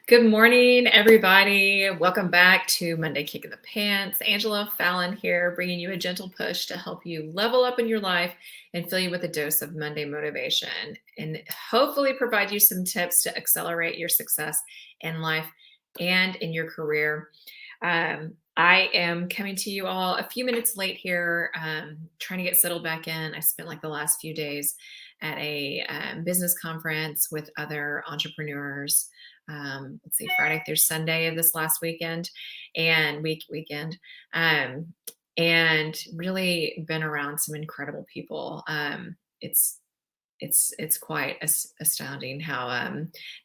Good morning, everybody. Welcome back to Monday Kick in the Pants. Angela Fallon here, bringing you a gentle push to help you level up in your life and fill you with a dose of Monday motivation and hopefully provide you some tips to accelerate your success in life and in your career. I am coming to you all a few minutes late here, trying to get settled back in. I spent like the last few days at a business conference with other entrepreneurs. Let's see, Friday through Sunday of this last weekend and weekend, um, and really been around some incredible people. It's quite astounding how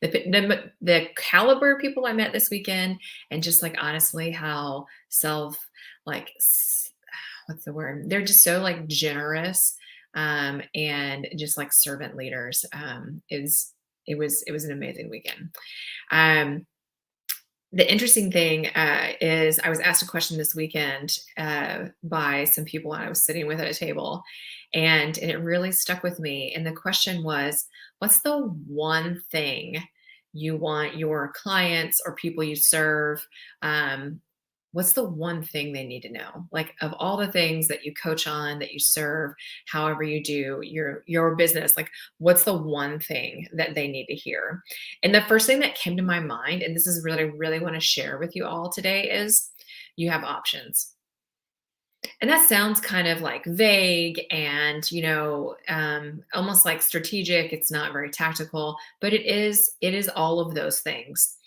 the caliber of people I met this weekend, and just like honestly how like what's the word? They're just so like generous, and just like servant leaders. It was an amazing weekend. Um, the interesting thing is I was asked a question this weekend by some people I was sitting with at a table, and it really stuck with me. And the question was, what's the one thing you want your clients or people you serve, what's the one thing they need to know? Like, of all the things that you coach on, that you serve, however you do your business, like, what's the one thing that they need to hear? And the first thing that came to my mind, and this is really really want to share with you all today, is you have options. And that sounds kind of like vague and, almost like strategic. It's not very tactical, but it is all of those things.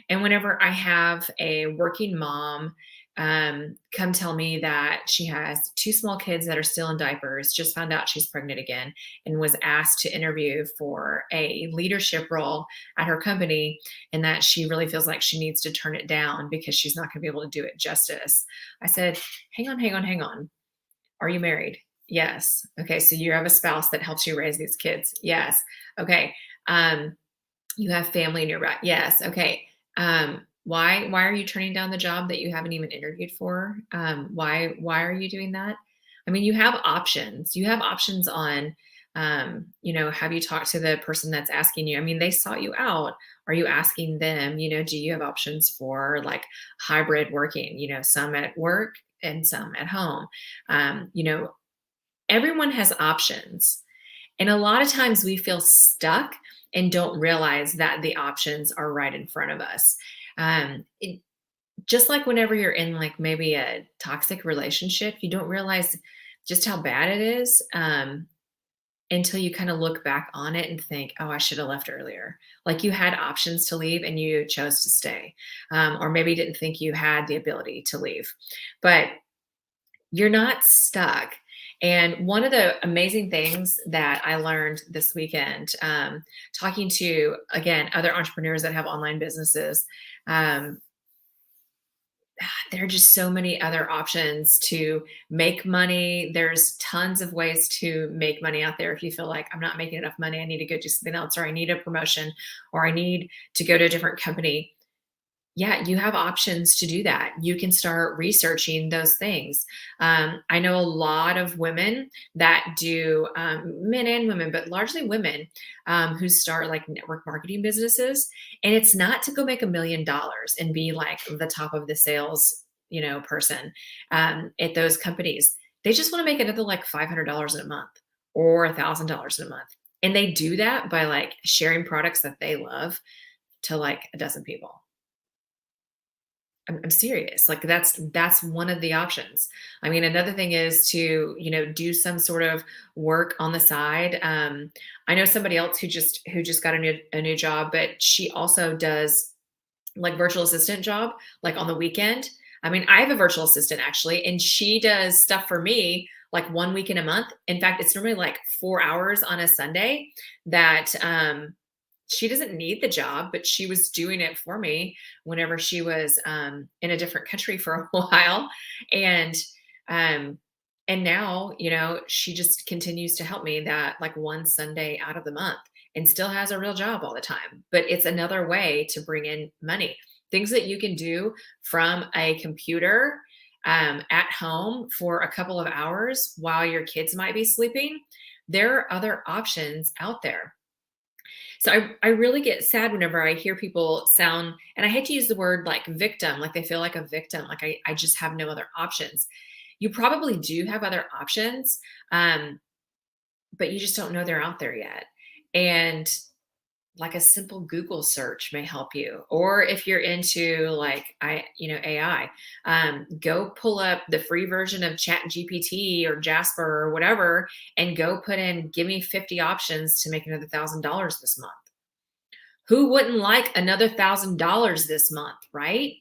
And whenever I have a working mom come tell me that she has two small kids that are still in diapers, just found out she's pregnant again, and was asked to interview for a leadership role at her company, and that she really feels like she needs to turn it down because she's not going to be able to do it justice. I said, hang on, hang on, hang on. Are you married? Yes. Okay. So you have a spouse that helps you raise these kids? Yes. Okay. Um, you have family in your back? Yes. Okay. Why are you turning down the job that you haven't even interviewed for? Why are you doing that? I mean, you have options. You have options on, have you talked to the person that's asking you? I mean, they sought you out. Are you asking them, do you have options for like hybrid working, some at work and some at home? Everyone has options. And a lot of times we feel stuck and don't realize that the options are right in front of us. Just like whenever you're in like maybe a toxic relationship, you don't realize just how bad it is, until you kind of look back on it and think, oh, I should have left earlier. Like you had options to leave and you chose to stay, or maybe didn't think you had the ability to leave. But you're not stuck. And one of the amazing things that I learned this weekend, talking to, again, other entrepreneurs that have online businesses, um, there are just so many other options to make money. There's tons of ways to make money out there. If you feel like I'm not making enough money, I need to go do something else, or I need a promotion, or I need to go to a different company. Yeah, you have options to do that. You can start researching those things. I know a lot of women that do, men and women, but largely women, who start like network marketing businesses. And it's not to go make $1 million and be like the top of the sales, person at those companies. They just want to make another like $500 in a month or $1,000 in a month. And they do that by like sharing products that they love to like a dozen people. I'm serious. Like that's one of the options. I mean, another thing is to, do some sort of work on the side. I know somebody else who just got a new job, but she also does like virtual assistant job, like on the weekend. I mean, I have a virtual assistant actually, and she does stuff for me like 1 week in a month. In fact, it's normally like 4 hours on a Sunday that she doesn't need the job, but she was doing it for me whenever she was in a different country for a while, and um, and now she just continues to help me that like one Sunday out of the month, and still has a real job all the time. But it's another way to bring in money. Things that you can do from a computer at home for a couple of hours while your kids might be sleeping. There are other options out there. So I really get sad whenever I hear people sound, and I hate to use the word like victim, like they feel like a victim, like I just have no other options. You probably do have other options, um, but you just don't know they're out there yet. And like a simple Google search may help you. Or if you're into like AI, go pull up the free version of Chat GPT or Jasper or whatever, and go put in, give me 50 options to make another $1,000 this month. Who wouldn't like another $1,000 this month, right?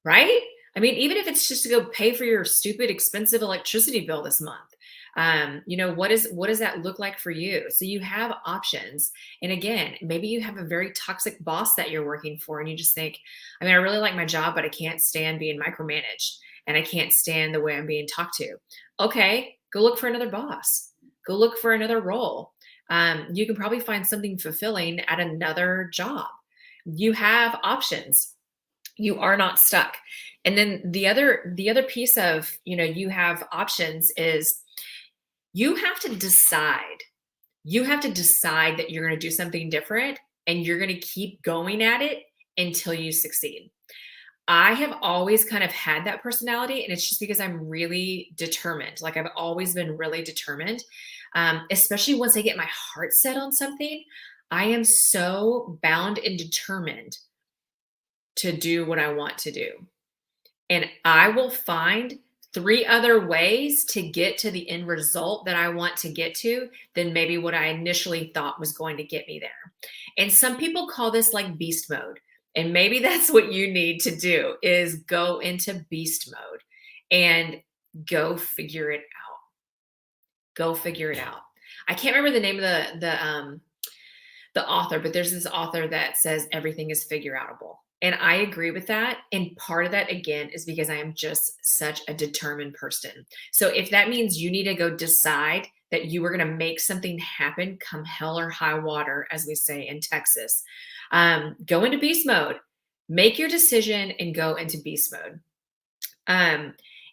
Right? I mean, even if it's just to go pay for your stupid expensive electricity bill this month. What does that look like for you? So you have options. And again, maybe you have a very toxic boss that you're working for and you just think, I mean, I really like my job, but I can't stand being micromanaged and I can't stand the way I'm being talked to. Okay, go look for another boss. Go look for another role. You can probably find something fulfilling at another job. You have options. You are not stuck. And then the other piece of, you have options is you have to decide. You have to decide that you're going to do something different and you're going to keep going at it until you succeed. I have always kind of had that personality, and it's just because I'm really determined. Like I've always been really determined, especially once I get my heart set on something. I am so bound and determined to do what I want to do. And I will find three other ways to get to the end result that I want to get to than maybe what I initially thought was going to get me there. And some people call this like beast mode. And maybe that's what you need to do is go into beast mode and go figure it out. Go figure it out. I can't remember the name of the author, but there's this author that says everything is figure outable. And I agree with that. And part of that, again, is because I am just such a determined person. So if that means you need to go decide that you are going to make something happen come hell or high water, as we say in Texas, go into beast mode, make your decision and go into beast mode.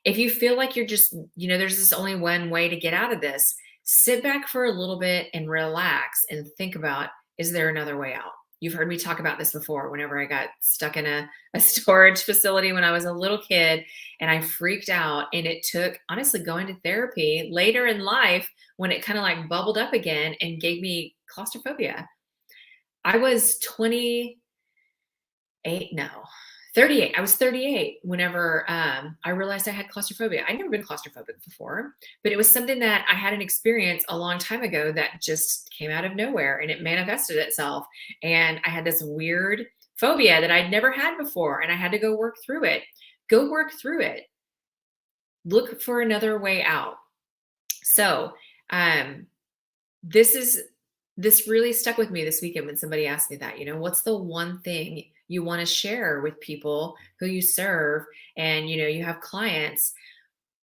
If you feel like you're just, there's this only one way to get out of this, sit back for a little bit and relax and think about, is there another way out? You've heard me talk about this before whenever I got stuck in a storage facility when I was a little kid and I freaked out. And it took, honestly, going to therapy later in life when it kind of like bubbled up again and gave me claustrophobia. I was 28, no, 38. I was 38 whenever I realized I had claustrophobia. I'd never been claustrophobic before, but it was something that I had an experience a long time ago that just came out of nowhere and it manifested itself. And I had this weird phobia that I'd never had before and I had to go work through it. Go work through it. Look for another way out. So this really stuck with me this weekend when somebody asked me that, what's the one thing you want to share with people who you serve and, you have clients,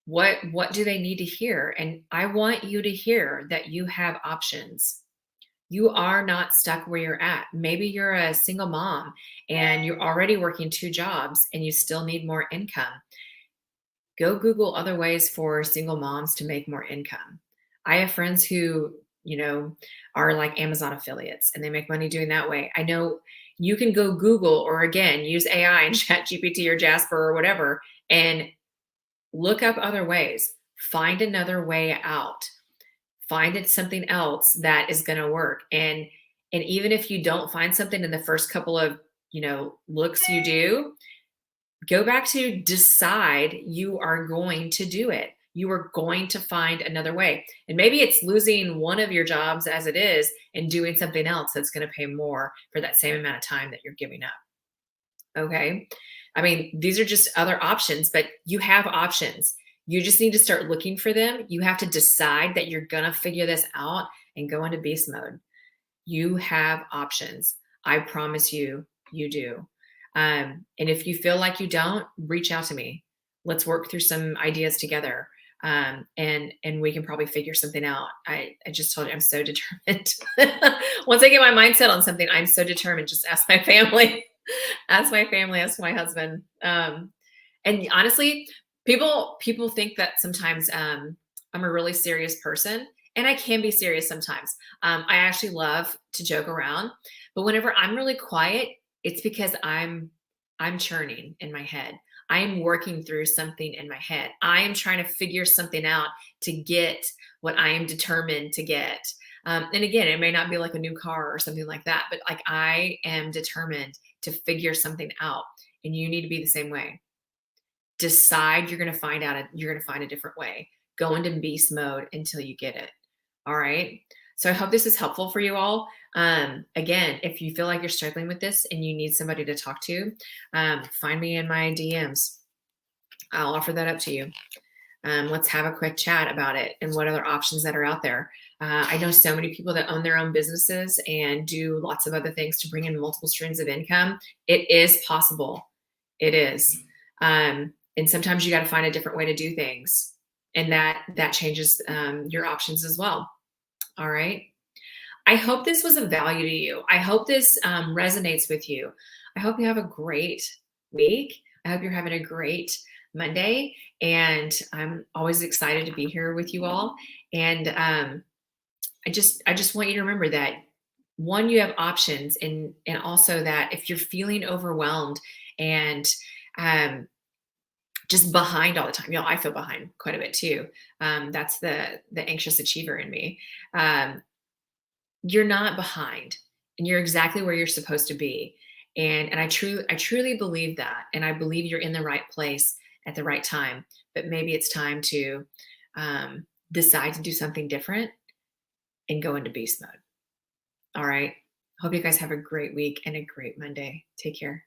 what do they need to hear? And I want you to hear that you have options. You are not stuck where you're at. Maybe you're a single mom and you're already working 2 jobs and you still need more income. Go Google other ways for single moms to make more income. I have friends who, are like Amazon affiliates and they make money doing that way. I know you can go Google or again, use AI and Chat GPT or Jasper or whatever and look up other ways. Find another way out. Find it something else that is going to work. And even if you don't find something in the first couple of, looks you do, go back to decide you are going to do it. You are going to find another way. And maybe it's losing one of your jobs as it is and doing something else that's going to pay more for that same amount of time that you're giving up. Okay. I mean, these are just other options, but you have options. You just need to start looking for them. You have to decide that you're going to figure this out and go into beast mode. You have options. I promise you, you do. And if you feel like you don't, reach out to me. Let's work through some ideas together. And we can probably figure something out. I just told you I'm so determined. Once I get my mindset on something, I'm so determined. Just ask my family, ask my husband. And honestly, people think that sometimes I'm a really serious person, and I can be serious sometimes. I actually love to joke around, but whenever I'm really quiet, it's because I'm churning in my head. I am working through something in my head. I am trying to figure something out to get what I am determined to get. And again, it may not be like a new car or something like that, but like I am determined to figure something out. And you need to be the same way. Decide you're going to find out, you're going to find a different way. Go into beast mode until you get it. All right. So I hope this is helpful for you all. Again, if you feel like you're struggling with this and you need somebody to talk to, find me in my DMs. I'll offer that up to you. Let's have a quick chat about it and what other options that are out there. I know so many people that own their own businesses and do lots of other things to bring in multiple streams of income. It is possible. It is. And sometimes you got to find a different way to do things. And that changes your options as well. All right. I hope this was of value to you. I hope this resonates with you. I hope you have a great week. I hope you're having a great Monday. And I'm always excited to be here with you all. And I just want you to remember that one, you have options, and also that if you're feeling overwhelmed and just behind all the time, I feel behind quite a bit too. That's the anxious achiever in me. You're not behind, and you're exactly where you're supposed to be. And I truly believe that, and I believe you're in the right place at the right time. But maybe it's time to decide to do something different and go into beast mode. All right. Hope you guys have a great week and a great Monday. Take care.